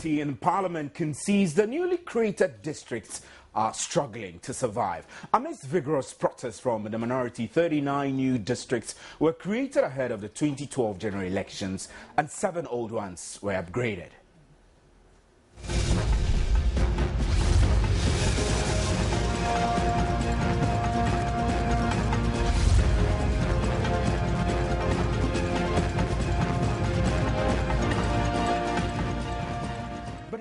majority in Parliament concedes the newly created districts are struggling to survive. Amidst vigorous protests from the minority, 39 new districts were created ahead of the 2012 general elections and 7 old ones were upgraded.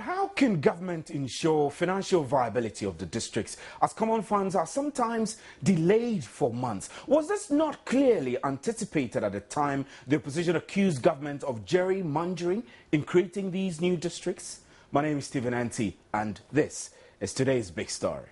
How can government ensure financial viability of the districts as common funds are sometimes delayed for months? Was this not clearly anticipated at the time the opposition accused government of gerrymandering in creating these new districts? My name is Stephen Anti, and this is today's big story.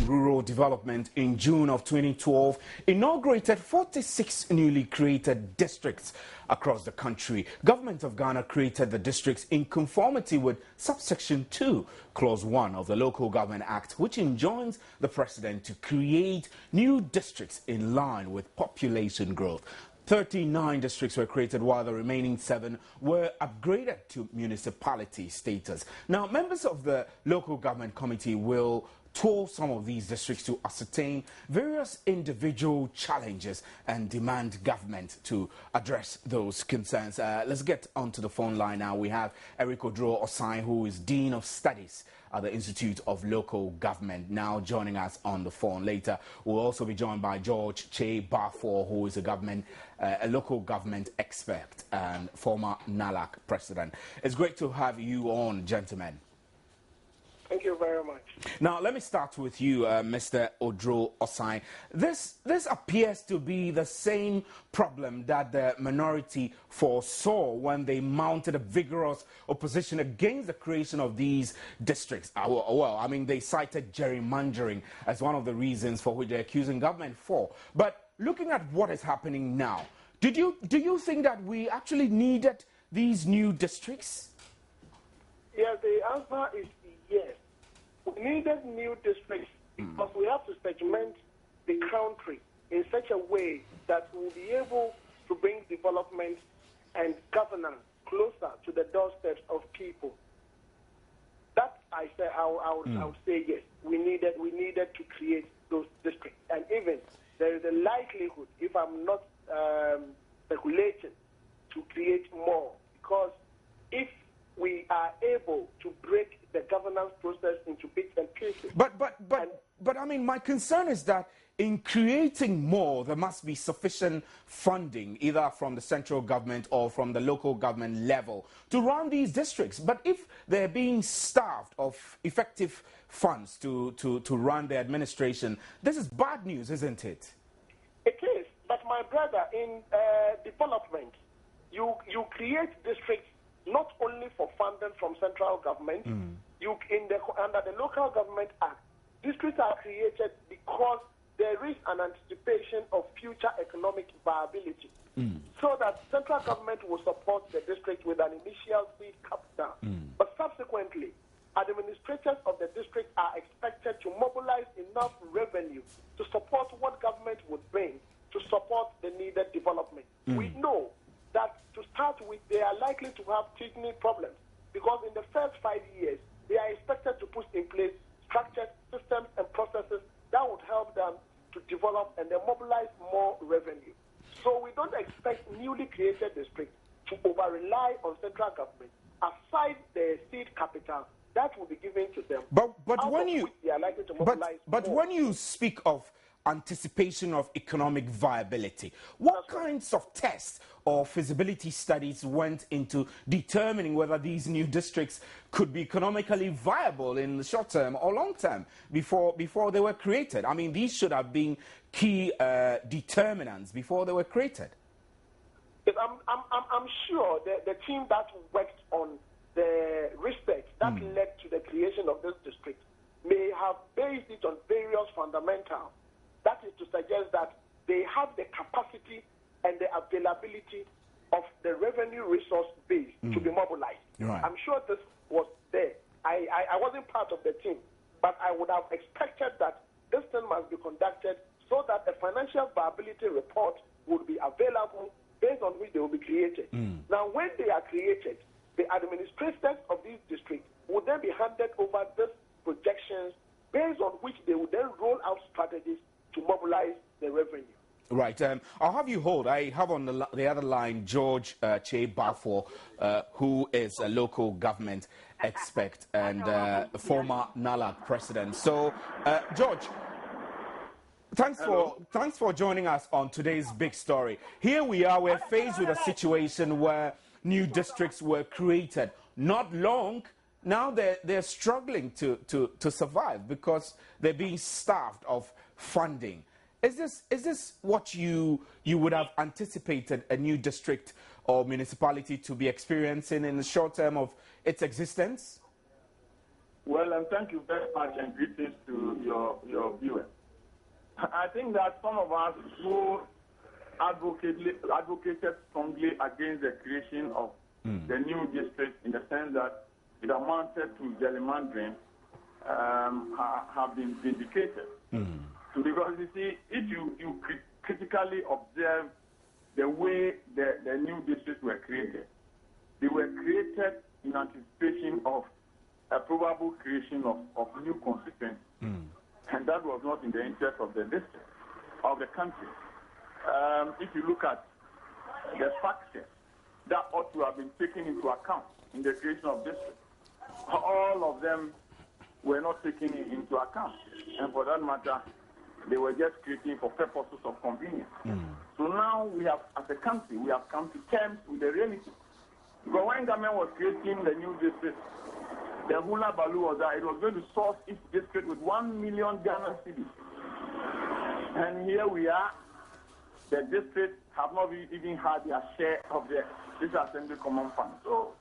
Rural Development in June of 2012 inaugurated 46 newly created districts across the country. Government of Ghana created the districts in conformity with subsection 2, clause 1 of the Local Government Act, which enjoins the president to create new districts in line with population growth. 39 districts were created while the remaining 7 were upgraded to municipality status. Now, members of the Local Government Committee will tour some of these districts to ascertain various individual challenges and demand government to address those concerns. Let's get onto the phone line now. We have Barima Osei, who is Dean of Studies at the Institute of Local Government, now joining us on the phone. Later, we'll also be joined by George Che Bafor, who is a local government expert and former NALAC president. It's great to have you on, gentlemen. Thank you very much. Now, let me start with you, Mr. Barima Osei. This appears to be the same problem that the minority foresaw when they mounted a vigorous opposition against the creation of these districts. Well, I mean, they cited gerrymandering as one of the reasons for which they're accusing government for. But looking at what is happening now, do you think that we actually needed these new districts? Yes, the answer is yes. We needed new districts because we have to segment the country in such a way that we'll be able to bring development and governance closer to the doorsteps of people. That I say, I would say yes. We needed to create those districts, and even there is a likelihood, if I'm not speculating, to create more, because if we are able to break the governance process into bits and pieces. But I mean, my concern is that in creating more, there must be sufficient funding, either from the central government or from the local government level, to run these districts. But if they're being starved of effective funds to run the administration, this is bad news, isn't it? It is. But my brother, in development, you create districts not only for funding from central government. Under the Local Government Act, districts are created because there is an anticipation of future economic viability, so that central government will support the district with an initial seed capital. But subsequently, administrators of the district are expected to mobilize enough revenue to support what government would bring to support the needed development. We know that to start with, they are likely to have kidney problems because in the first 5 years, they are expected to put in place structures, systems, and processes that would help them to develop and then mobilize more revenue. So we don't expect newly created districts to over-rely on central government aside the seed capital that will be given to them. But when you they are likely to mobilize but more. When you speak of anticipation of economic viability, what kinds of tests or feasibility studies went into determining whether these new districts could be economically viable in the short term or long term before they were created? I mean, these should have been key determinants before they were created. Yes, I'm sure the team that worked on the research that led to the creation of this district may have based it on various fundamentals. That is to suggest that they have the capacity and the availability of the revenue resource base to be mobilized. Right. I'm sure this was there. I wasn't part of the team, but I would have expected that this thing must be conducted so that a financial viability report would be available based on which they will be created. Now, when they are created, the administrators of these districts would then be handed over these projections based on which they would then roll out strategies to mobilize the revenue. Right. I'll have you hold. I have on the other line George Che Bafo, who is a local government expert and former NALAC president. So, George, thanks for joining us on today's big story. Here we are. We're faced with a situation where new districts were created. Not long now, they're struggling to survive because they're being starved of funding. Is this what you would have anticipated a new district or municipality to be experiencing in the short term of its existence? Well, and thank you very much, and greetings to your viewers. I think that some of us who advocated strongly against the creation of the new district, in the sense that it amounted to gerrymandering, have been vindicated. Because you see, if you critically observe the way the new districts were created, they were created in anticipation of a probable creation of new constituencies. And that was not in the interest of the district, of the country. If you look at the factors that ought to have been taken into account in the creation of districts, all of them were not taken into account. And for that matter, they were just creating for purposes of convenience. So now we have, as a country, we have come to terms with the reality. Because when government was creating the new district, the hula baloo was that it was going to source each district with 1 million Ghana cedis. And here we are, the districts have not even had their share of this Assembly Common Fund. So,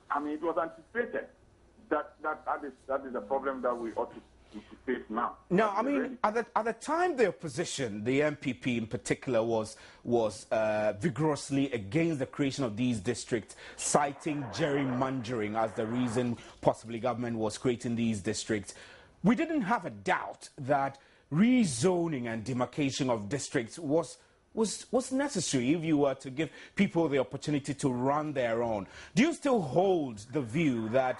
I mean, it was anticipated that is a problem that we ought to face now. No, I mean, at the time the opposition, the MPP in particular, was vigorously against the creation of these districts, citing gerrymandering as the reason possibly government was creating these districts. We didn't have a doubt that rezoning and demarcation of districts was necessary if you were to give people the opportunity to run their own. Do you still hold the view that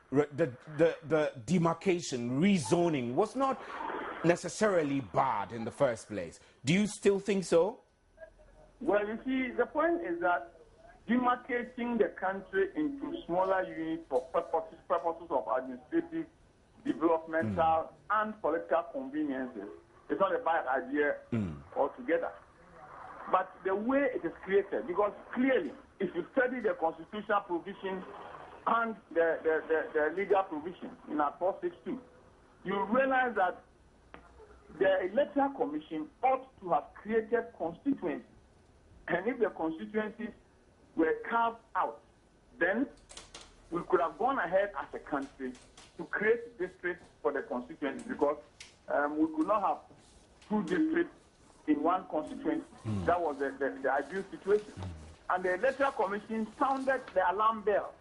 the demarcation, rezoning was not necessarily bad in the first place? Do you still think so? Well, you see, the point is that demarcating the country into smaller units for purposes of administrative, developmental, and political conveniences is not a bad idea altogether. But the way it is created, because clearly, if you study the constitutional provisions and the legal provision in Act 462, you realize that the Electoral Commission ought to have created constituencies. And if the constituencies were carved out, then we could have gone ahead as a country to create districts for the constituencies, because we could not have two districts in one constituency. That was the ideal situation. And the Electoral Commission sounded the alarm bell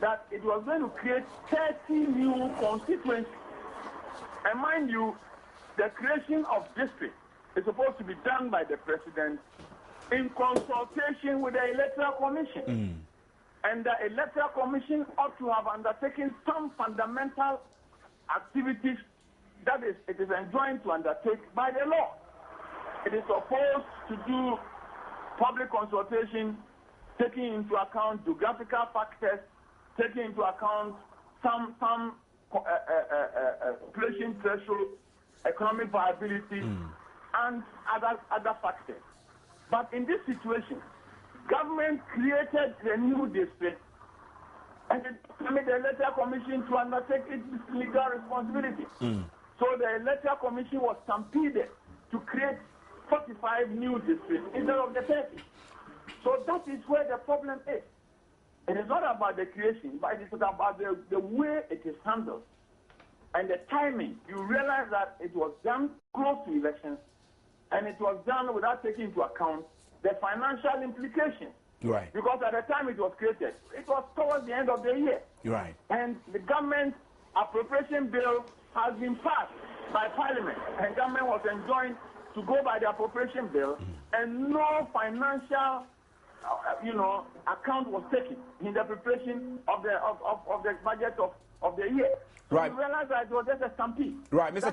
that it was going to create 30 new constituencies. And mind you, the creation of districts is supposed to be done by the president in consultation with the Electoral Commission. And the Electoral Commission ought to have undertaken some fundamental activities that it is enjoined to undertake by the law. It is supposed to do public consultation, taking into account geographical factors, taking into account some population threshold, economic viability, and other factors. But in this situation, government created the new district and it permitted the Electoral Commission to undertake its legal responsibility. So the Electoral Commission was stampeded to create 45 new districts instead of the 30. So that is where the problem is. It is not about the creation, but it is about the way it is handled and the timing. You realize that it was done close to elections, and it was done without taking into account the financial implications. Right. Because at the time it was created, it was towards the end of the year. Right. And the government appropriation bill has been passed by Parliament, and government was enjoined to go by the appropriation bill, and no financial, account was taken in the preparation of the budget of the year. So Right. we realized that it was just a stampede. Right, Mr.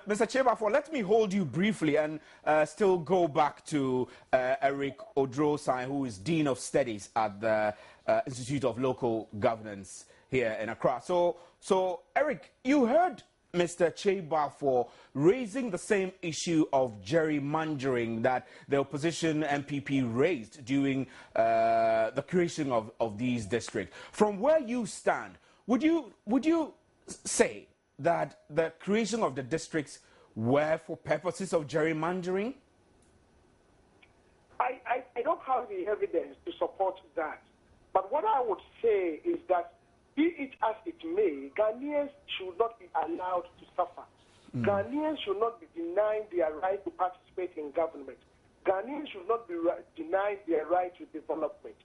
Mr. Chebafor, let me hold you briefly and still go back to Eric Odrosai, who is Dean of Studies at the Institute of Local Governance here in Accra. So Eric, you heard Mr. Chebafor raising the same issue of gerrymandering that the opposition MPP raised during the creation of these districts. From where you stand, would you say that the creation of the districts were for purposes of gerrymandering? I don't have the evidence to support that. But what I would say is that, be it as it may, Ghanaians should not be allowed to suffer. Ghanaians should not be denied their right to participate in government. Ghanaians should not be denied their right to development.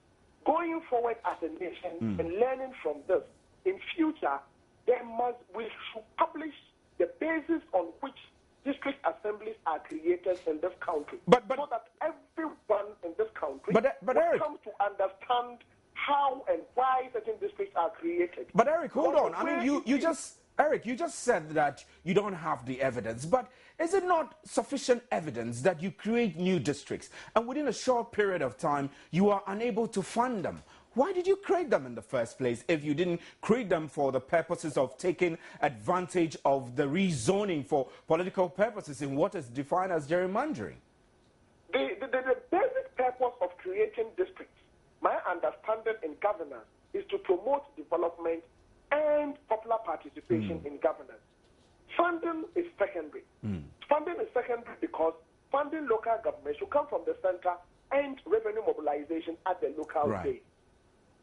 Going forward as a nation and learning from this, in future, we should publish the basis on which district assemblies are created in this country, so that everyone in this country will Eric, come to understand how and why certain districts are created. But Eric, hold on. I mean, you just said that you don't have the evidence, but is it not sufficient evidence that you create new districts and within a short period of time you are unable to fund them? Why did you create them in the first place if you didn't create them for the purposes of taking advantage of the rezoning for political purposes in what is defined as gerrymandering? The basic purpose of creating districts, my understanding in governance, is to promote development and popular participation in governance. Funding is secondary. Funding is secondary because funding local government should come from the center and revenue mobilization at the local base.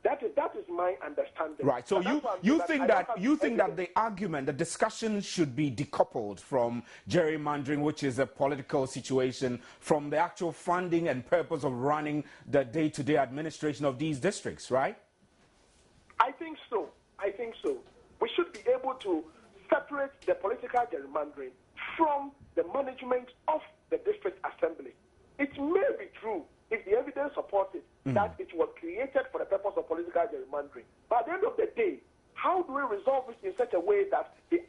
That is my understanding. Right. So you think that the argument, the discussion should be decoupled from gerrymandering, which is a political situation, from the actual funding and purpose of running the day-to-day administration of these districts, right? I think so. We should be able to separate the political gerrymandering from the management of the district assembly. It may be true, if the evidence supports it, that it was created for the purpose of political gerrymandering. But at the end of the day, how do we resolve it in such a way that the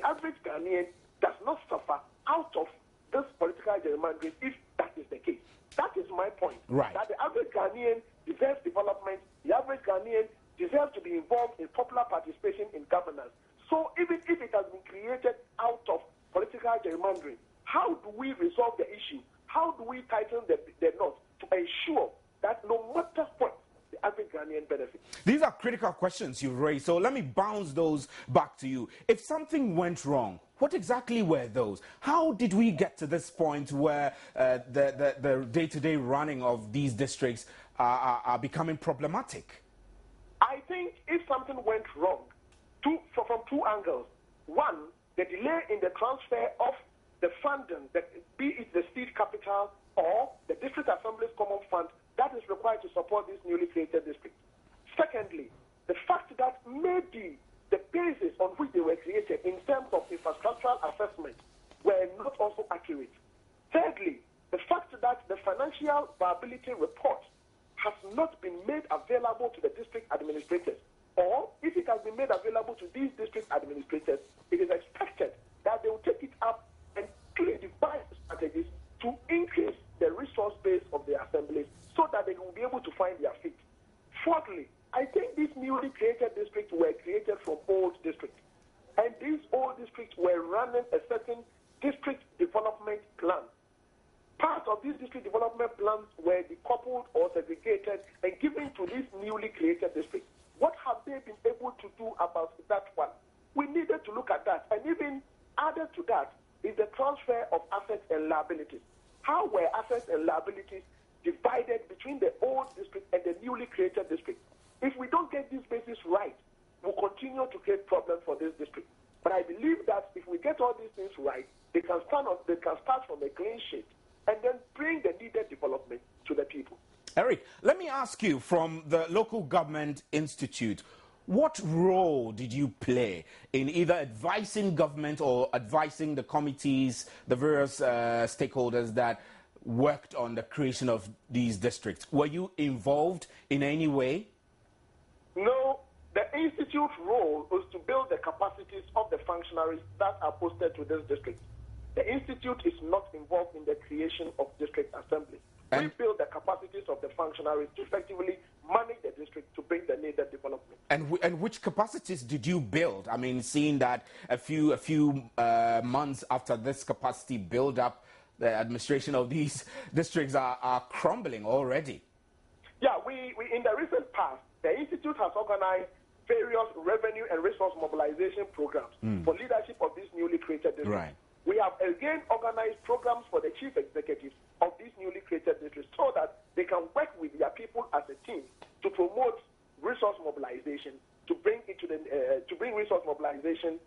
average Ghanaian does not suffer out of this political gerrymandering, if that is the case? That is my point. Right. That the average Ghanaian deserves development, the average Ghanaian deserves to be involved in popular participation in governance. So even if it has been created out of political gerrymandering, how do we resolve the issue? How do we tighten the knot to ensure that no matter what, the average Ghanaian benefits? These are critical questions you've raised, so let me bounce those back to you. If something went wrong, what exactly were those? How did we get to this point where the day-to-day running of these districts are becoming problematic? I think if something went wrong, from two angles. One, the delay in the transfer of the funding, be it the seed capital or the district assembly's common fund that is required to support these newly created districts. Secondly, the fact that maybe the basis on which they were created in terms of infrastructural assessment were not also accurate. Thirdly, the fact that the financial viability report has not been made available to the district administrators, or if it has been made available to these district administrators, it is expected that they will take it up and clearly devise strategies to increase the resource base of the assemblies so that they will be able to find their feet. Fourthly, I think these newly created districts were created from old districts. And these old districts were running a certain district development plan. Part of these district development plans were decoupled or segregated and given to these newly created districts. What have they been able to do about that one? We needed to look at that. And even added to that is the transfer of assets and liabilities. How were assets and liabilities divided between the old district and the newly created district? If we don't get this basis right, we'll continue to create problems for this district. But I believe that if we get all these things right, they can start from a clean sheet and then bring the needed development to the people. Eric, let me ask you, from the Local Government Institute, what role did you play in either advising government or advising the committees, the various stakeholders that worked on the creation of these districts? Were you involved in any way? No, the Institute's role was to build the capacities of the functionaries that are posted to this district. The Institute is not involved in the creation of district assemblies. We build the capacities of the functionaries to effectively manage the district to bring the needed development. And which capacities did you build? I mean, seeing that a few months after this capacity build up, the administration of these districts are crumbling already. Yeah, we in the recent past, the Institute has organized various revenue and resource mobilization programs for leadership of these newly created districts. Right. We have again organized programs for the chief executives of these newly created districts so that they can work with their people as a team to promote resource mobilization, to bring resource mobilization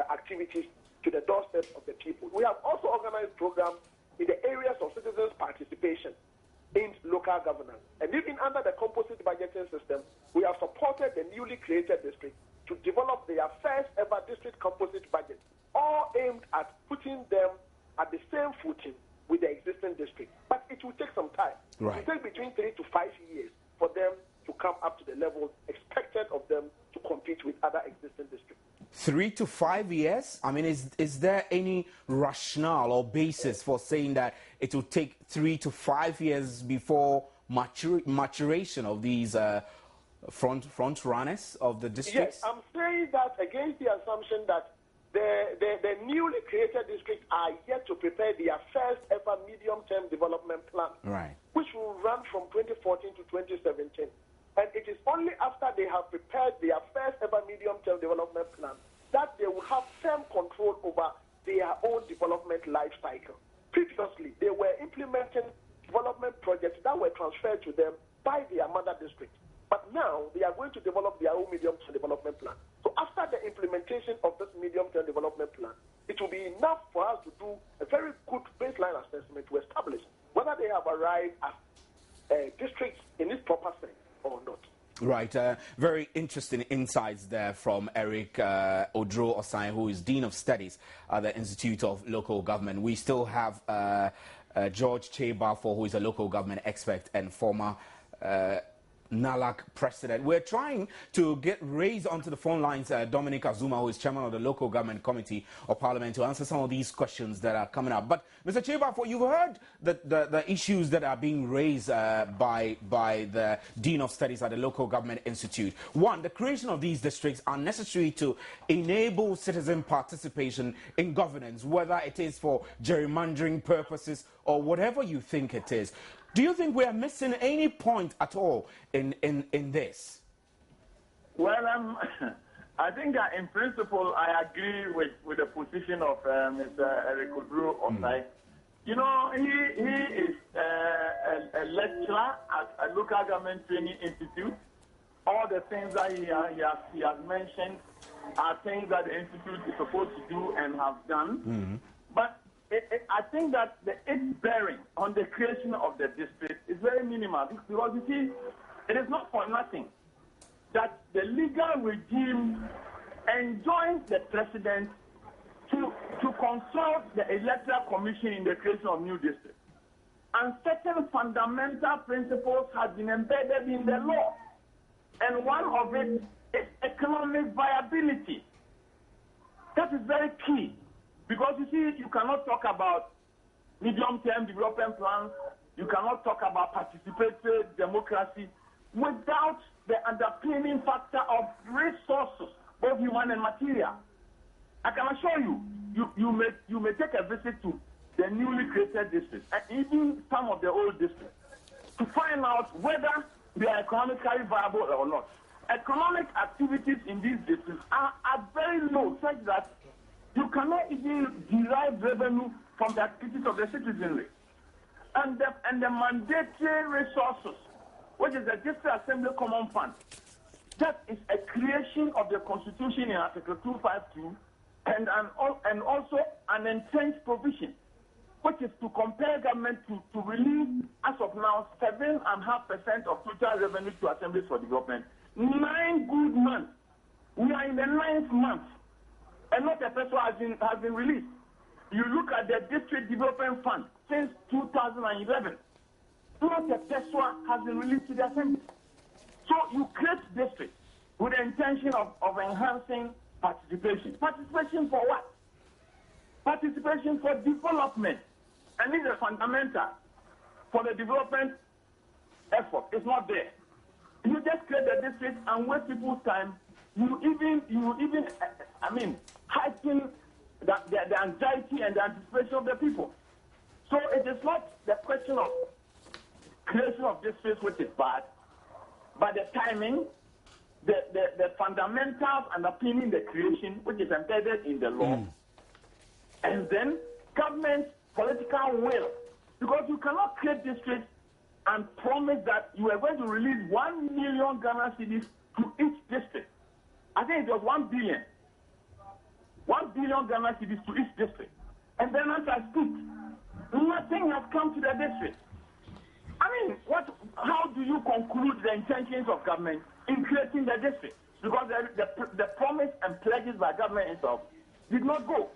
activities to the doorstep of the people. We have also organized programs in the areas of citizens' participation in local governance. And even under the composite budgeting system, we have supported the newly created districts to develop their first ever district composite budget, all aimed at putting them at the same footing with the existing district. But it will take some time. Right. It will take between 3 to 5 years for them to come up to the level expected of them to compete with other existing districts. 3 to 5 years? I mean, is there any rationale or basis for saying that it will take 3 to 5 years before maturation of these front runners of the districts? Yes, I'm saying that against the assumption that the newly created districts are yet to prepare their first ever medium-term development plan, Right. which will run from 2014 to 2017. And it is only after they have prepared their first ever medium-term development plan that they will have firm control over their own development life cycle. Previously, they were implementing development projects that were transferred to them by their mother district. But now they are going to develop their own medium-term development plan. So after the implementation of this medium-term development plan, it will be enough for us to do a very good baseline assessment to establish whether they have arrived as districts in its proper sense or not. Right. Very interesting insights there from Eric Odro Osai, who is Dean of Studies at the Institute of Local Government. We still have George Chebafo, who is a local government expert and former NALAC president. We're trying to get raised onto the phone lines Dominic Azuma, who is chairman of the Local Government Committee of Parliament, to answer some of these questions that are coming up. But Mr. Chebafo, you've heard the issues that are being raised by the Dean of Studies at the Local Government Institute. One, the creation of these districts are necessary to enable citizen participation in governance, whether it is for gerrymandering purposes or whatever you think it is. Do you think we are missing any point at all in this? Well, I think that in principle, I agree with the position of Mr. Eric Odro Osai. You know, he is a lecturer at a local government training institute. All the things that he has mentioned are things that the institute is supposed to do and have done. But I think that its bearing on the creation of the district is very minimal, because you see, it is not for nothing that the legal regime enjoins the president to consult the electoral commission in the creation of new districts. And certain fundamental principles have been embedded in the law. And one of it is economic viability. That is very key. Because you see, you cannot talk about medium-term development plans, you cannot talk about participatory democracy without the underpinning factor of resources, both human and material. I can assure you, you may take a visit to the newly created districts and even some of the old districts to find out whether they are economically viable or not. Economic activities in these districts are very low, such that you cannot even derive revenue from the activities of the citizenry. And the mandatory resources, which is the District Assembly Common Fund, that is a creation of the Constitution in Article 252 and also an entrenched provision, which is to compel government to release, as of now, 7.5% of total revenue to assemblies for development. 9 good months. We are in the 9th month, and not a peso has been released. You look at the District Development Fund since 2011. Not a peso has been released to the assembly. So you create districts with the intention of enhancing participation. Participation for what? Participation for development. And this is fundamental for the development effort. It's not there. You just create the district and waste people's time. You even heighten the anxiety and the anticipation of the people. So it is not the question of creation of districts, which is bad, but the timing, the fundamentals underpinning the creation, which is embedded in the law, and then government political will. Because you cannot create districts and promise that you are going to release 1 million Ghana cedis to each district. I think it was 1 billion. 1 billion Ghana cedis to each district. And then as I speak, nothing has come to the district. I mean, how do you conclude the intentions of government in creating the district? Because the promise and pledges by government itself did not go.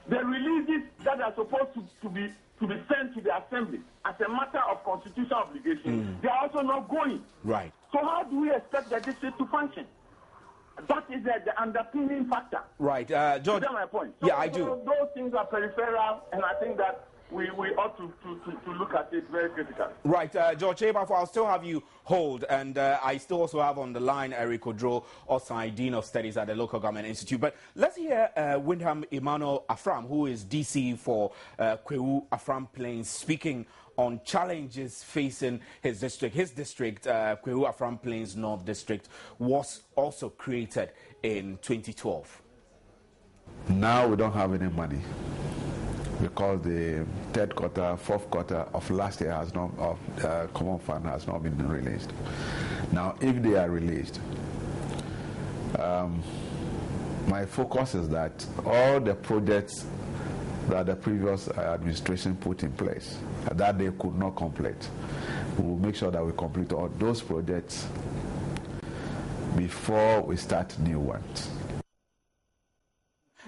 The releases that are supposed to be sent to the assembly as a matter of constitutional obligation, they are also not going. Right. So how do we expect the district to function? That is the underpinning factor. Right, George. That's my point. So, yeah, I do. Those things are peripheral, and I think that we ought to look at it very critically. Right, George Ebafo, I'll still have you hold, and I still also have on the line Eric Osei, Dean of Studies at the Local Government Institute. But let's hear Windham Emmanuel Afram, who is DC for Kwewu Afram Plains, speaking on challenges facing his district. His district, Kwewu Afram Plains North District, was also created in 2012. Now we don't have any money, because the third quarter, fourth quarter of last year has not, common fund has not been released. Now, if they are released, my focus is that all the projects that the previous administration put in place, that they could not complete, we will make sure that we complete all those projects before we start new ones.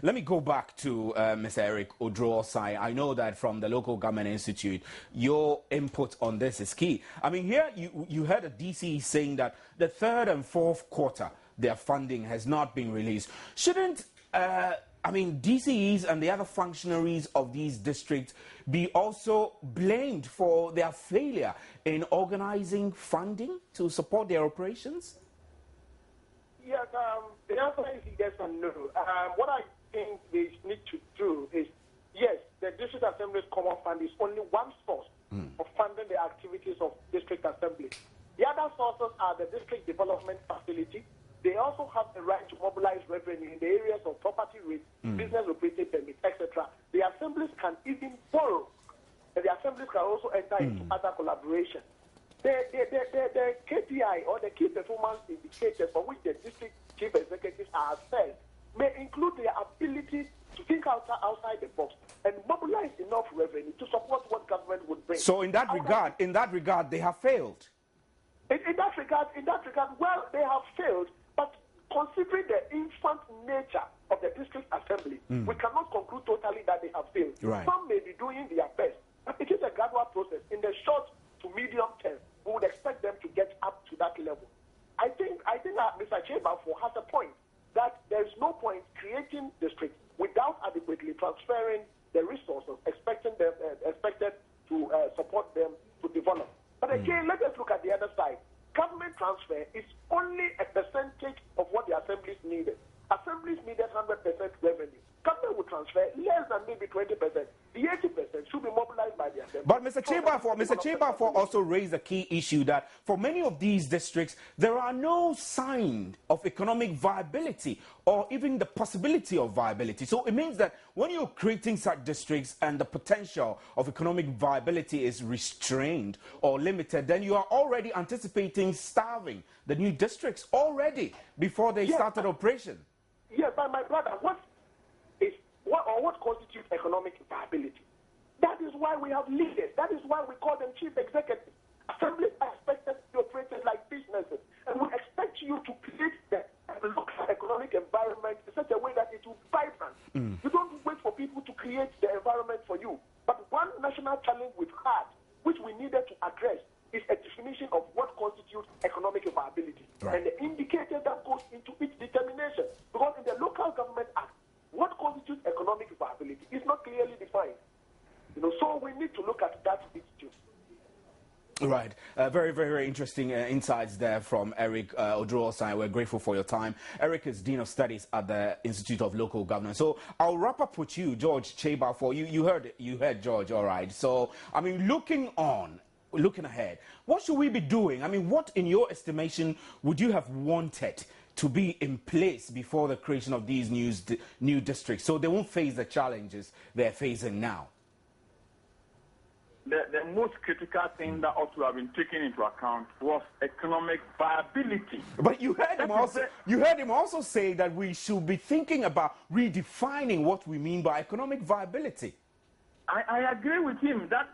Let me go back to Mr. Eric Osei. I know that from the Local Government Institute, your input on this is key. I mean, here you heard a DC saying that the third and fourth quarter, their funding has not been released. Shouldn't, DCEs and the other functionaries of these districts be also blamed for their failure in organizing funding to support their operations? Yes, the answer is yes and no. What I think they need to do is, yes, the District Assembly's Common Fund is only one source of funding the activities of District Assembly. The other sources are the District Development Facility. They also have the right to mobilize revenue in the areas of property rates, business operating permits, etc. The assemblies can even borrow, and the assemblies can also enter into other collaboration. The KPI, or the key performance indicators for which the district chief executives are assessed, may include their ability to think outside the box and mobilize enough revenue to support what government would bring. So in that regard, they have failed. In that regard, well, they have failed, but considering the infant nature of the district assembly, we cannot conclude totally that they have failed. Right. Some may be doing their best, but it is a gradual process. In the short to medium term, we would expect them to get up to that level. I think that Mr. Chebafo has a point that there is no point creating districts without adequately transferring the resources expected to support them to develop. But again, let us look at the other side. Government transfer is only a percentage of what the assemblies needed. Assemblies needed 100% revenue. Government would transfer less than maybe 20%. The 80% should be mobilized by the assembly. But Mr. Chebafo also raised a key issue that for many of these districts, there are no signs of economic viability or even the possibility of viability. So it means that when you're creating such districts and the potential of economic viability is restrained or limited, then you are already anticipating starving the new districts already before they started operation. Yes, but my brother, what constitutes economic viability? That is why we have leaders. That is why we call them chief executives. Assemblies are expected to be operated like businesses, and we expect you to create the local economic environment in such a way that it will be vibrant. You don't wait for people to create the environment for you. But one national challenge we've had, which we needed to address, is a definition of what constitutes economic viability, and the indicator that goes into its determination. Because in the Local Government Act, what constitutes economic viability is not clearly defined. So we need to look at that issue. Right. Very, very, very interesting insights there from Eric Oduro-Osai. We're grateful for your time. Eric is Dean of Studies at the Institute of Local Governance. So I'll wrap up with you, George Cheba, for you. You heard George, all right. So, I mean, looking ahead, what should we be doing? I mean, what, in your estimation, would you have wanted to be in place before the creation of these new districts so they won't face the challenges they're facing now? The most critical thing that ought to have been taken into account was economic viability. But you heard him also say that we should be thinking about redefining what we mean by economic viability. I agree with him. That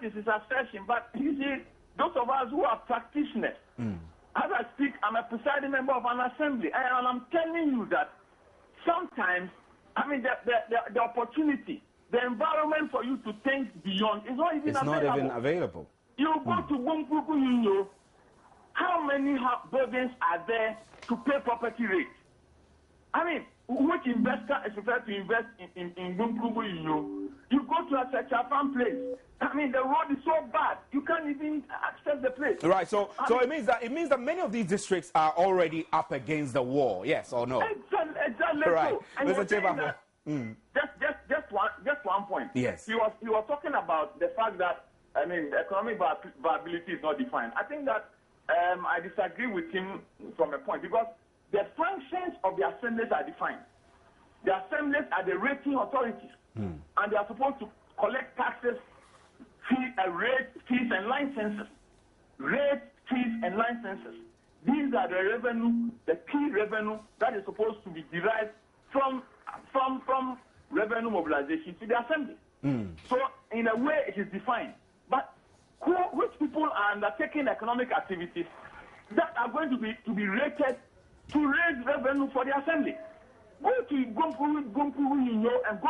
is his assertion. But you see, those of us who are practitioners, as I speak, I'm a presiding member of an assembly, and I'm telling you that sometimes, the opportunity, the environment for you to think beyond is not even available. It's not even available. You go to Bumpuku, how many buildings are there to pay property rates? I mean, which investor is prepared to invest in Bumpuku, you go to a Sechafan place. I mean, the road is so bad, you can't even access the place. Right, so it means that many of these districts are already up against the wall, yes or no? Exactly. Right. And Mr. Cheba, just one point. Yes. He was talking about the fact that the economic viability is not defined. I think that I disagree with him from a point, because the functions of the assemblies are defined. The assemblies are the rating authorities, and they are supposed to collect taxes, rates, fees, and licenses. Rates, fees, and licenses. These are the revenue, the key revenue that is supposed to be derived from revenue mobilization to the assembly. So, in a way, it is defined. But which people are undertaking economic activities that are going to be rated to raise revenue for the assembly? Go to Gumpu, and go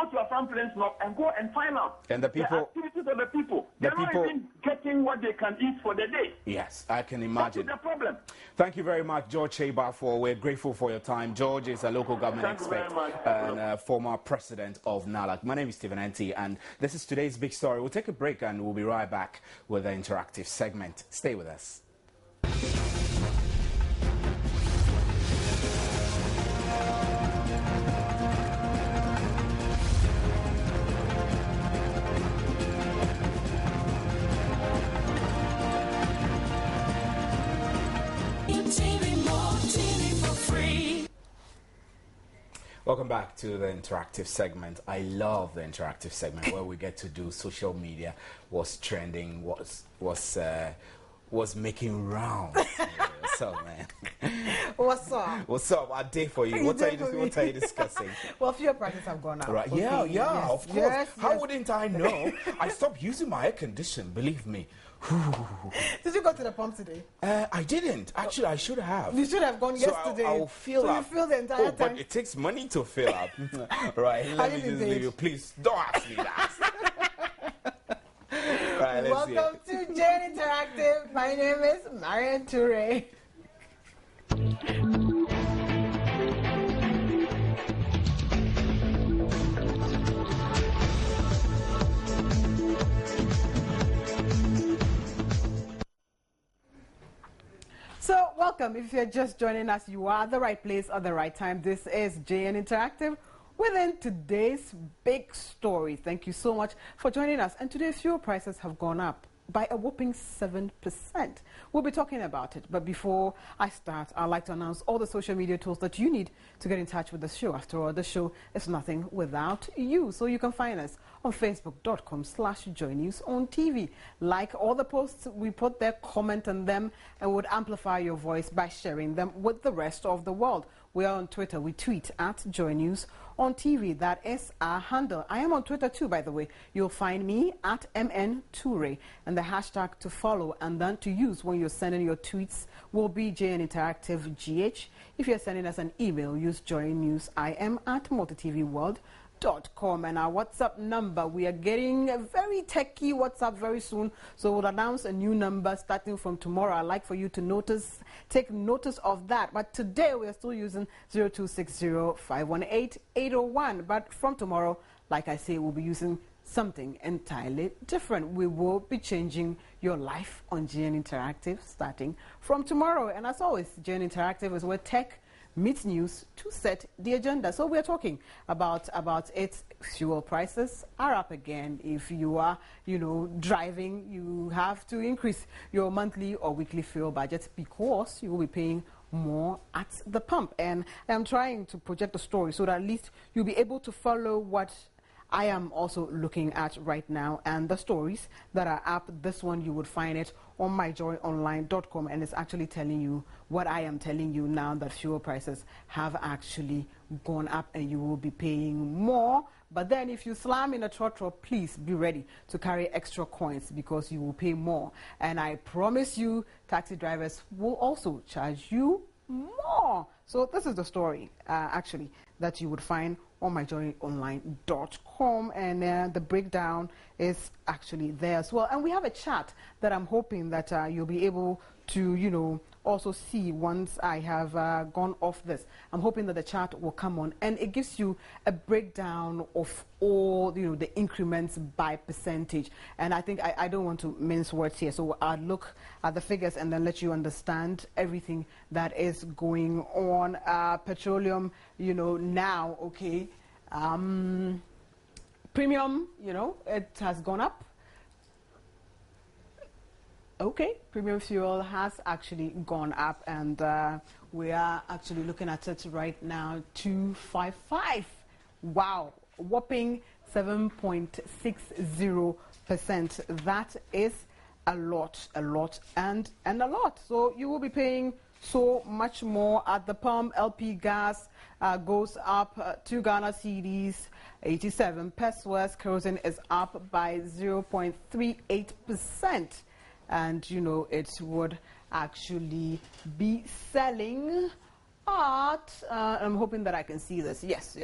to a farm place and go and find out and the people, the activities of the people. They're not even getting what they can eat for the day. Yes, I can imagine. That's the problem. Thank you very much, George Cheba. We're grateful for your time. George is a local government expert and former president of NALAC. My name is Stephen Enti, and this is today's big story. We'll take a break and we'll be right back with the interactive segment. Stay with us. Welcome back to the interactive segment. I love the interactive segment where we get to do social media, what's trending, what's making rounds. What's up, man? What's up? What's up? A day for you. What are you discussing? Well, fuel prices have gone up. Right. Okay. Yeah, of course. Yes, How wouldn't I know? I stopped using my air condition, believe me. Did you go to the pump today? I didn't. Actually, I should have. You should have gone yesterday. I'll fill up. You fill the entire tank. But it takes money to fill up. Right. Let me just leave you. Please don't ask me that. Right, welcome to Jane Interactive. My name is Marian Toure. So, welcome. If you're just joining us, you are at the right place at the right time. This is JN Interactive within today's big story. Thank you so much for joining us. And today, fuel prices have gone up by a whopping 7%. We'll be talking about it. But before I start, I'd like to announce all the social media tools that you need to get in touch with the show. After all, the show is nothing without you. So you can find us on facebook.com/joynewsontv. Like all the posts we put there, comment on them, and would amplify your voice by sharing them with the rest of the world. We are on Twitter. We tweet at Joy News. On TV, that is our handle. I am on Twitter too, by the way. You'll find me at MN Toure, and the hashtag to follow and then to use when you're sending your tweets will be JN Interactive GH. If you're sending us an email, use Joy News IM at multitvworld.com. And our WhatsApp number, we are getting a very techy WhatsApp very soon, so we'll announce a new number starting from tomorrow. I'd like for you to take notice of that. But today we are still using 0260-518-801. But from tomorrow, like I say, we'll be using something entirely different. We will be changing your life on GN Interactive starting from tomorrow. And as always, GN Interactive is where tech meets news to set the agenda. So we're talking about its fuel prices are up again. If you are, driving, you have to increase your monthly or weekly fuel budget because you will be paying more at the pump. And I'm trying to project a story so that at least you'll be able to follow what I am also looking at right now, and the stories that are up. This one, you would find it on myjoyonline.com, and it's actually telling you what I am telling you now, that fuel prices have actually gone up and you will be paying more. But then if you slam in a trotro, please be ready to carry extra coins because you will pay more. And I promise you, taxi drivers will also charge you more. So this is the story, actually, that you would find on myjoyonline.com, and the breakdown is actually there as well. And we have a chat that I'm hoping that you'll be able to, also see once I have gone off this. I'm hoping that the chart will come on, and it gives you a breakdown of all, the increments by percentage. And I think I don't want to mince words here, so I'll look at the figures and then let you understand everything that is going on. Petroleum, now, okay, premium, it has gone up. Okay, premium fuel has actually gone up, and we are actually looking at it right now, 255. Wow, whopping 7.60%. That is a lot, and a lot. So you will be paying so much more at the pump. LP gas goes up 2 Ghana cedis, 87 pesos. Kerosene is up by 0.38%. And it would actually be selling at I'm hoping that I can see this. Yes,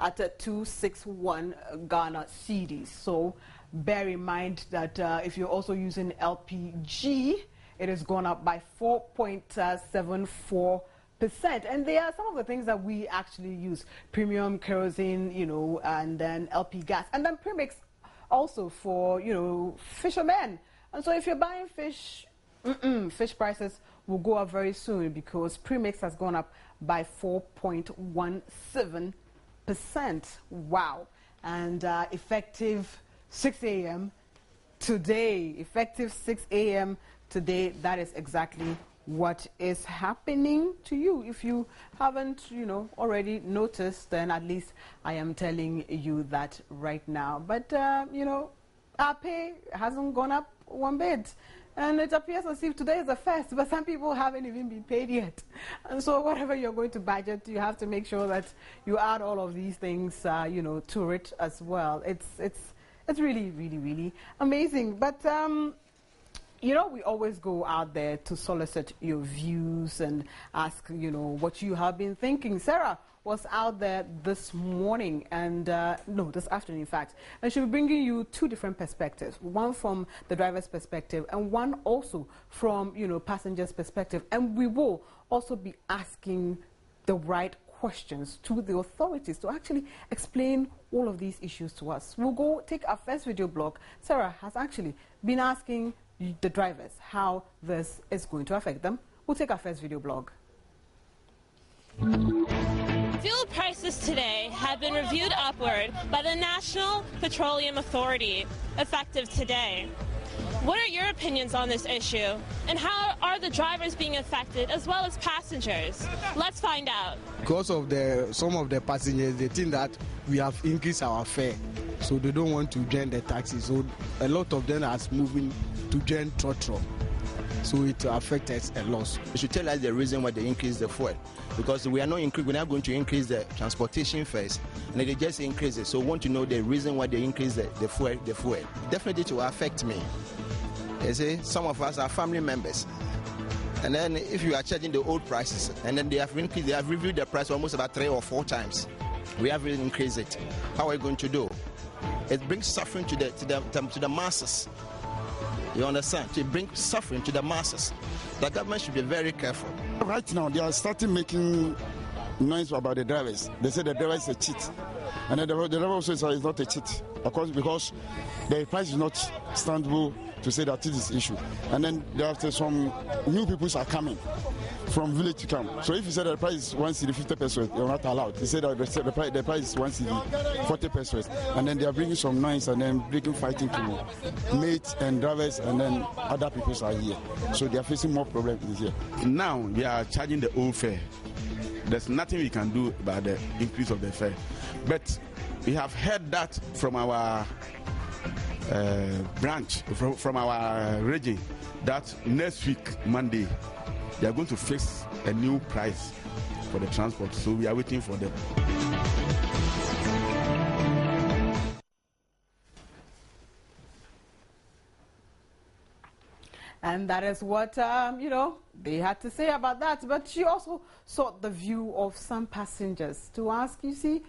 at 261 Ghana cedis. So bear in mind that if you're also using LPG, it has gone up by 4.74%. And they are some of the things that we actually use: premium kerosene, and then LP gas, and then premix also for fishermen. And so if you're buying fish, fish prices will go up very soon because premix has gone up by 4.17%. Wow. And effective 6 a.m. today, that is exactly what is happening to you. If you haven't, already noticed, then at least I am telling you that right now. But, our pay hasn't gone up one bit. And it appears as if today is the first, but some people haven't even been paid yet. And so whatever you're going to budget, you have to make sure that you add all of these things, to it as well. It's really, really, really amazing. But, we always go out there to solicit your views and ask, what you have been thinking. Sarah was out there this morning and, this afternoon, in fact, and she'll be bringing you 2 different perspectives, one from the driver's perspective and one also from, passenger's perspective. And we will also be asking the right questions to the authorities to actually explain all of these issues to us. We'll go take our first video blog. Sarah has actually been asking the drivers how this is going to affect them. We'll take our first video blog. Fuel prices today have been reviewed upward by the National Petroleum Authority, effective today. What are your opinions on this issue? And how are the drivers being affected as well as passengers? Let's find out. Because of some of the passengers, they think that we have increased our fare, so they don't want to join the taxi. So a lot of them are moving to join trotro. so it affected a lot. You should tell us the reason why they increase the fuel, because we're not going to increase the transportation first, and they just increase it. So we want to know the reason why they increase the fuel. Definitely it will affect me. You see, some of us are family members. And then if you are charging the old prices, and then they have reviewed the price almost about 3 or 4 times. We have really increased it. How are we going to do? It brings suffering to the masses. You understand? To bring suffering to the masses. The government should be very careful. Right now, they are starting making noise about the drivers. They say the driver is a cheat. And then the driver also says it's not a cheat. Of course, because the price is not standable to say that it is issue. And then thereafter, some new people are coming from village to come. So if you say that the price is 1 cedi 50 pesos, you're not allowed. They say that the price is 1 cedi 40 pesos. And then they are bringing some noise and then bringing fighting to mates and drivers, and then other people are here. So they are facing more problems here. Now they are charging the old fare. There's nothing we can do about the increase of the fare. But we have heard that from our branch, from our region, that next week, Monday, they are going to fix a new price for the transport. So we are waiting for them. And that is what, they had to say about that. But she also sought the view of some passengers to ask, you see,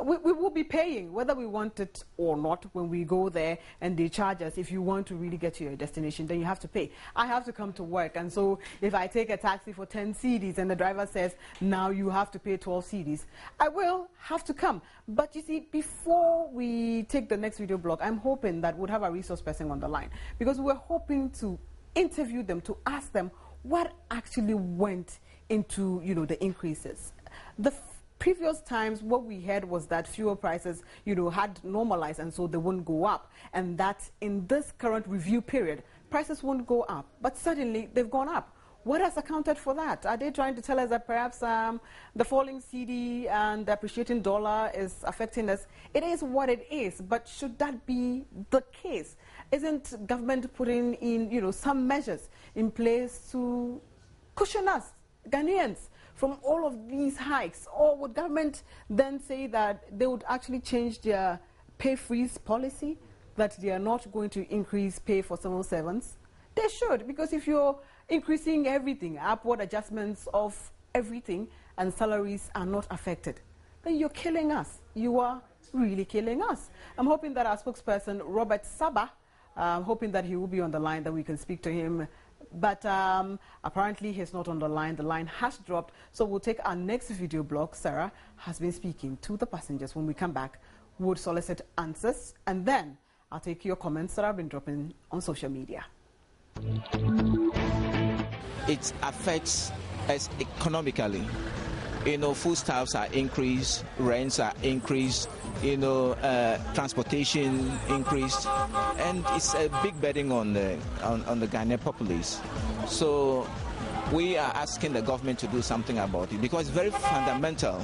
we will be paying whether we want it or not when we go there, and they charge us. If you want to really get to your destination, then you have to pay. I have to come to work, and so if I take a taxi for 10 cedis and the driver says, now you have to pay 12 cedis, I will have to come. But you see, before we take the next video blog, I'm hoping that we'll have a resource person on the line, because we're hoping to interview them, to ask them what actually went into, the increases. The previous times, what we heard was that fuel prices, had normalized, and so they wouldn't go up. And that in this current review period, prices won't go up. But suddenly, they've gone up. What has accounted for that? Are they trying to tell us that perhaps the falling cedi and the appreciating dollar is affecting us? It is what it is, but should that be the case? Isn't government putting in, some measures in place to cushion us, Ghanaians, from all of these hikes? Or would government then say that they would actually change their pay freeze policy, that they are not going to increase pay for civil servants? They should, because if you're increasing everything, upward adjustments of everything, and salaries are not affected, then you're killing us. You are really killing us. I'm hoping that our spokesperson, Robert Saba, I'm hoping that he will be on the line, that we can speak to him. But apparently he's not on the line. The line has dropped. So we'll take our next video blog. Sarah has been speaking to the passengers. When we come back, we'll solicit answers. And then I'll take your comments that I've been dropping on social media. It affects us economically. Foodstuffs are increased, rents are increased, transportation increased, and it's a big burden on the Ghanaian populace. So we are asking the government to do something about it, because it's very fundamental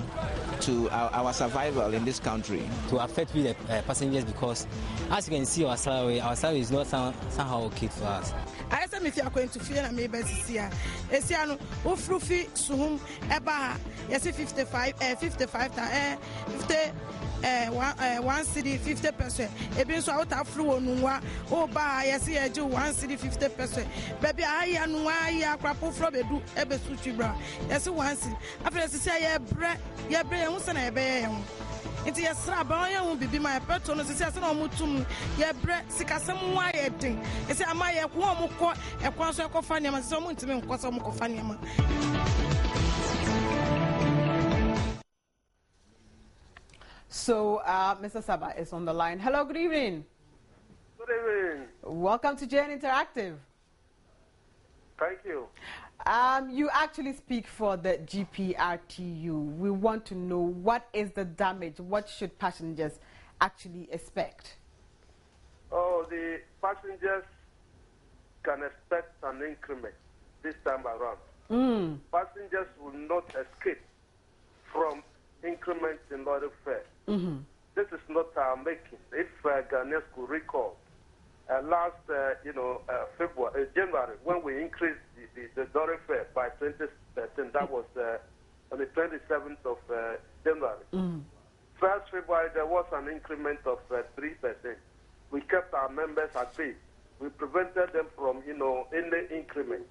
to our survival in this country. To affect the passengers, because as you can see, our salary is not somehow okay for us. I said, if you are going to feel a maybe this year, Esiano, Ufrufi, Suhum, Eba, yes, 55, 55, 50, 1 cedi 50%. Ebin so out of flu on ba, yes, I do 1 cedi 50%. Baby, I am why crapo from a do ebe suchibra. Yes, 1 cedi. After say, yeah, brain, who's an ebe. It's a Sraboya will be my person, as I said, Mutum, yeah, bread, Sikasam, why thing. It's a Maya, one more, a quasi cofanium, and someone to me, Quasam cofanium. So, Mr. Saba is on the line. Hello, good evening. Good evening. Welcome to JN Interactive. Thank you. You actually speak for the GPRTU. We want to know, what is the damage? What should passengers actually expect? Oh, the passengers can expect an increment this time around. Passengers will not escape from increments in lorry fare. This is not our making. If Ghanaians could recall, last, February, January, when we increased the lorry fare by 20%. That was on the 27th of January. 1st February, there was an increment of 3%. We kept our members at bay. We prevented them from, any increment.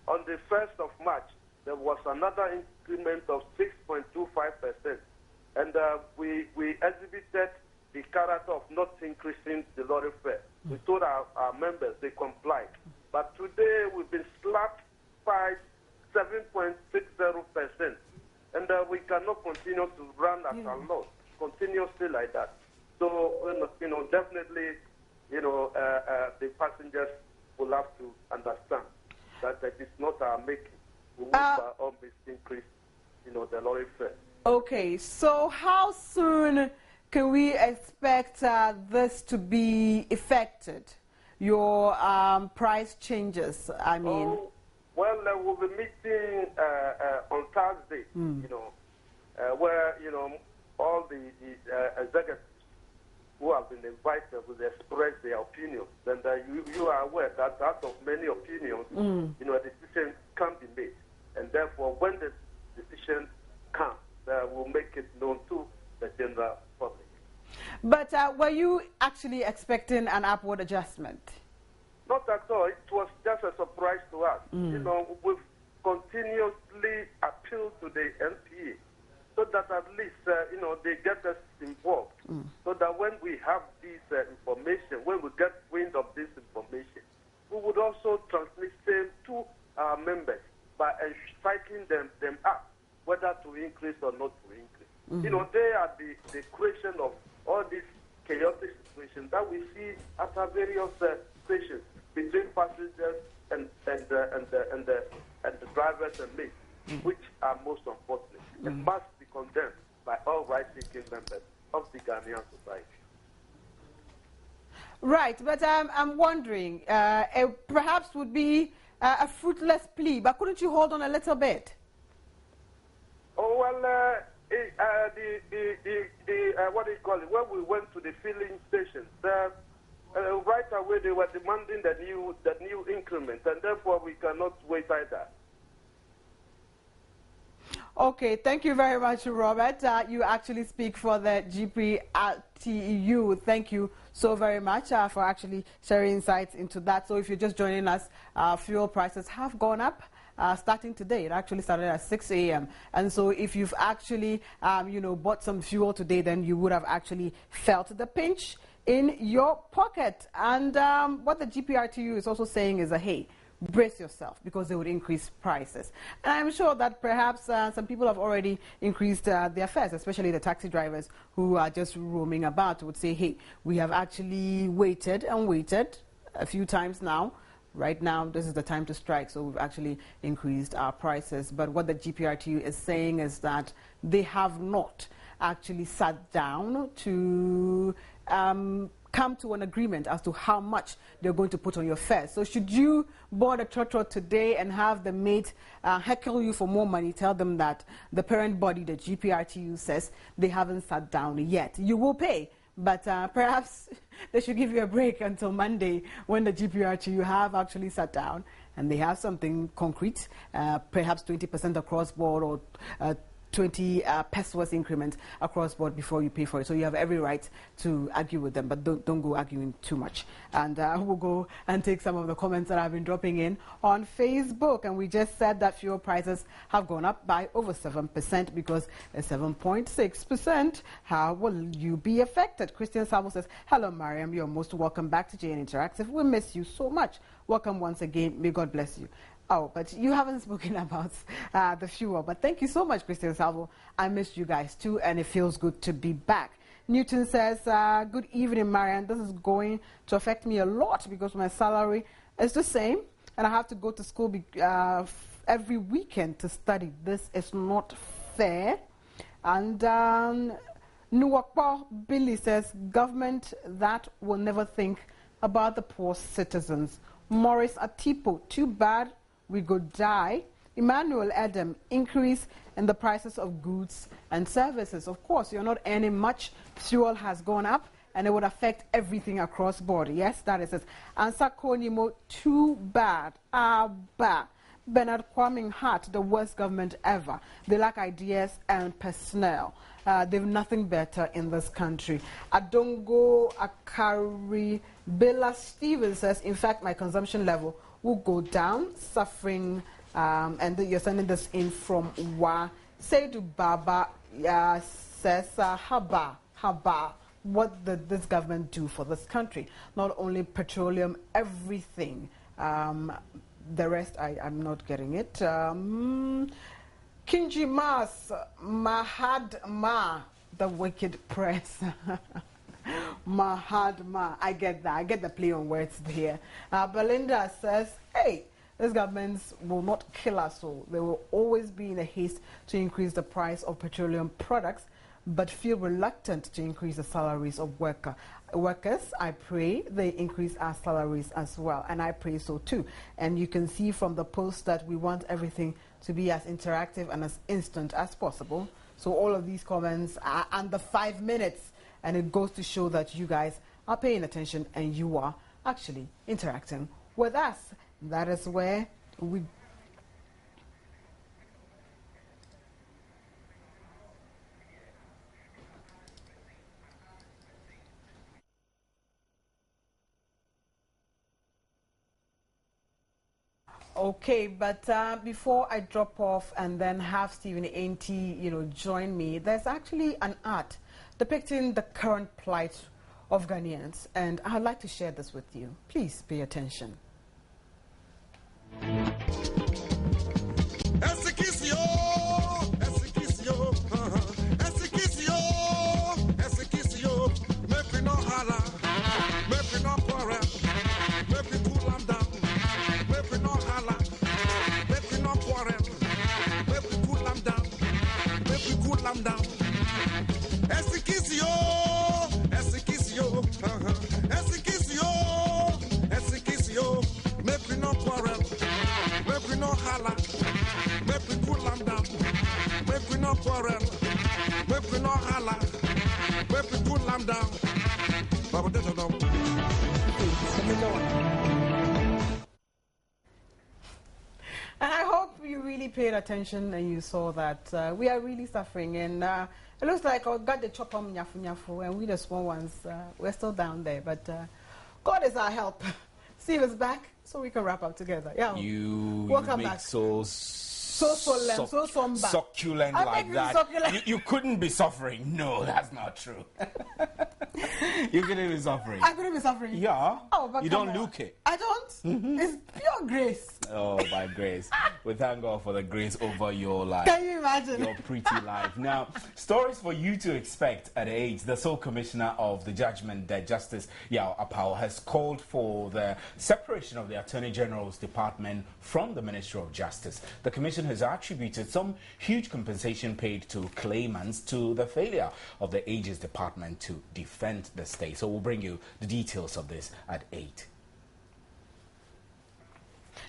On the 1st of March, there was another increment of 6.25%. And we exhibited the character of not increasing the lorry fare. We told our members they complied. But today we've been slapped by 7.60%. And we cannot continue to run at a loss, continuously like that. So, definitely, the passengers will have to understand that it's not our making. We will always increase, the lorry fare. Okay, so how soon can we expect this to be effected? Your price changes, I mean. Oh, well, we'll be meeting on Thursday, where, all the executives who have been invited will express their opinions. And you are aware that out of many opinions, a decision can be made. And therefore, when the decision comes, we'll make it known to the general public. But were you actually expecting an upward adjustment? Not at all. It was just a surprise to us. We've continuously appealed to the NPA so that at least, they get us involved. So that when we have this information, when we get wind of this information, we would also transmit them to our members by inciting them up, whether to increase or not to increase. They are the creation of all these chaotic situations that we see at our various stations between passengers and the drivers and mates, which are most unfortunate and must be condemned by all right-seeking members of the Ghanaian society. Right, but I'm wondering, perhaps would be a fruitless plea, but couldn't you hold on a little bit? Oh, well, what do you call it? When we went to the filling stations, right away they were demanding the new increment, and therefore we cannot wait either. Okay, thank you very much, Robert. You actually speak for the GPRTU. Thank you so very much for actually sharing insights into that. So if you're just joining us, fuel prices have gone up. Starting today. It actually started at 6 a.m. And so if you've actually, bought some fuel today, then you would have actually felt the pinch in your pocket. And what the GPRTU is also saying is, hey, brace yourself because they would increase prices. And I'm sure that perhaps some people have already increased their fares, especially the taxi drivers who are just roaming about would say, hey, we have actually waited and waited a few times now. Right now, this is the time to strike, so we've actually increased our prices. But what the GPRTU is saying is that they have not actually sat down to come to an agreement as to how much they're going to put on your fare. So should you board a trotro today and have the mate heckle you for more money, tell them that the parent body, the GPRTU, says they haven't sat down yet. You will pay. But perhaps they should give you a break until Monday when the GPRTU have actually sat down and they have something concrete, perhaps 20% across board or 20 pesos increment across board before you pay for it. So you have every right to argue with them, but don't go arguing too much. And we'll go and take some of the comments that I've been dropping in on Facebook. And we just said that fuel prices have gone up by over 7% because 7.6%. How will you be affected? Christian Salvo says, hello, Mariam. You're most welcome back to JN Interactive. We miss you so much. Welcome once again. May God bless you. Oh, but you haven't spoken about the fuel. But thank you so much, Christian Salvo. I missed you guys too, and it feels good to be back. Newton says, good evening, Marian. This is going to affect me a lot because my salary is the same, and I have to go to school every weekend to study. This is not fair. And Nuwakpa Billy says, government that will never think about the poor citizens. Morris Atipo, too bad we go die. Emmanuel Adam, increase in the prices of goods and services. Of course, you're not earning much. Fuel has gone up and it would affect everything across board. Yes, that is it. Ansa Konimo, too bad. Bad. Bernard Kwame Hart, the worst government ever. They lack ideas and personnel. They've nothing better in this country. Adongo Akari Bella Stevens says, in fact, my consumption level will go down, suffering, and you're sending this in from Wa. Seidu Baba says, Haba, what did this government do for this country? Not only petroleum, everything. The rest, I'm not getting it. Kinji Mas, Mahadma, the wicked press. Mahadma, I get that. I get the play on words here. Belinda says, hey, these governments will not kill us all. They will always be in a haste to increase the price of petroleum products, but feel reluctant to increase the salaries of workers. I pray they increase our salaries as well, and I pray so too. And you can see from the post that we want everything to be as interactive and as instant as possible. So all of these comments are under 5 minutes, and it goes to show that you guys are paying attention and you are actually interacting with us. That is where we... Okay, but before I drop off and then have Stephen Ainty, join me, there's actually an art depicting the current plight of Ghanaians, and I'd like to share this with you. Please pay attention. And I hope you really paid attention and you saw that we are really suffering, and it looks like I got the chop on nyafu nyafu, and we the small ones, we're still down there, but God is our help. Steve is back, so we can wrap up together. Yeah. You welcome make back. So solemn, so somber, succulent like that. Succulent. You couldn't be suffering. No, that's not true. You couldn't be suffering. I couldn't be suffering. Yeah. Oh, but you don't look it. I don't. Mm-hmm. It's pure grace. Oh, by grace. We thank God for the grace over your life. Can you imagine? Your pretty life. Now, stories for you to expect at age. The sole commissioner of the judgment, Justice Yao Apao, has called for the separation of the Attorney General's department from the Ministry of Justice. The commission has attributed some huge compensation paid to claimants to the failure of the Ages Department to defend the state. So we'll bring you the details of this at 8.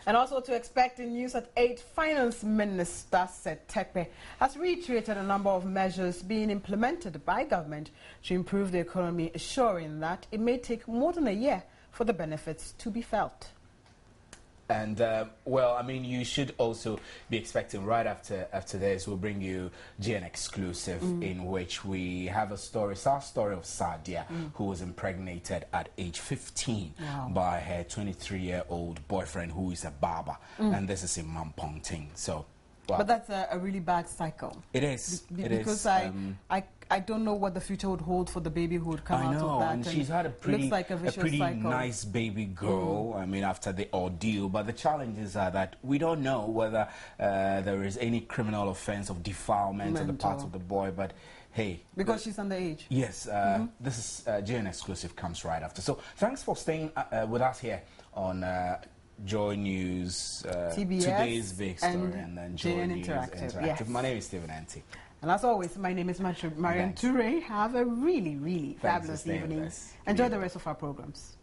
And also to expect in news at 8, Finance Minister Seth Terkper has reiterated a number of measures being implemented by government to improve the economy, assuring that it may take more than a year for the benefits to be felt. And, well, I mean, you should also be expecting right after this, we'll bring you GN Exclusive, in which we have a story, it's our story of Sadia, who was impregnated at age 15 by her 23-year-old boyfriend, who is a barber. And this is in Mampong Ting. So, well, but that's a really bad cycle. It is. Because I don't know what the future would hold for the baby who would come out of that. And she's had a pretty cycle. Nice baby girl, I mean, after the ordeal. But the challenges are that we don't know whether there is any criminal offense of defilement on the part of the boy, but hey. Because she's underage. Yes, this is GN Exclusive comes right after. So thanks for staying with us here on Joy News, TBS, today's big story, and then Joy News Interactive. Yes. My name is Stephen Ainty. And as always, my name is Marian Toure. Have a really, really fabulous evening. Enjoy the rest of our programs.